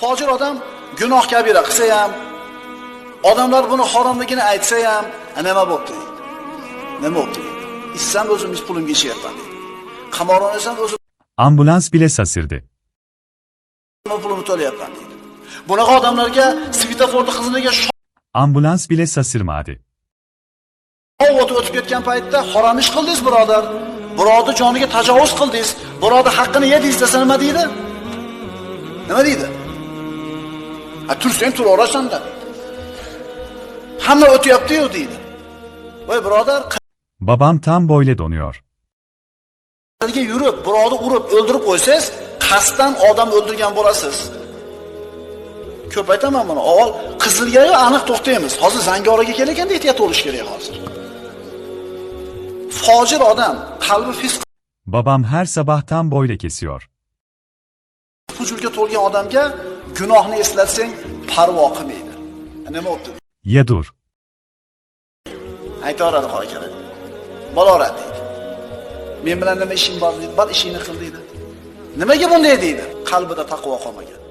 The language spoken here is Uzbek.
Fojir odam gunoh kabira qilsa ham, odamlar buni haromligini aytsa ham, nima bo'pti deydi. Nima bo'pti deydi. İçsem o'zimiz pulimga ichyapman deydi. Qamar o'ynasam o'zim Ambulans bile sasirdi. pulimni to'layapman deydi. Bunaqa odamlarga svetoforda xizmatiga Ambulans bile sasirmadi. o'tib ketgan paytda harom ish qildingiz, birodar. Birodar joniga tajovuz qildingiz. Birodar haqqini yedingiz desa nima deydi? Nima deydi? Tursang turaverasan-da. Hamma o'tyapti-yu deydi. Voy birodar, Babam tam böyle donuyor. yurib, birovni urib, o'ldirib qo'ysangiz, qasddan odam o'ldirgan bo'lasiz. Ko'p aytaman buni. Avval Qizilgaga aniq to'xtaymiz. Hozir Zangiyoraga kelganda ehtiyot bo'lish kerak hozir. Fojir odam, qalbi fisq Babam her sabah tam böyle kesiyor. hujurga to'lgan odamga gunohni eslatsang parvo qilmaydi. Nima bo'pti? Ya dur. Aytaveradi hokimi. Balorat deydi. Men bilan nima ishing bor deydi. Bar ishingni qil deydi. Nimaga bunday deydi? Qalbida taqvo qolmagan.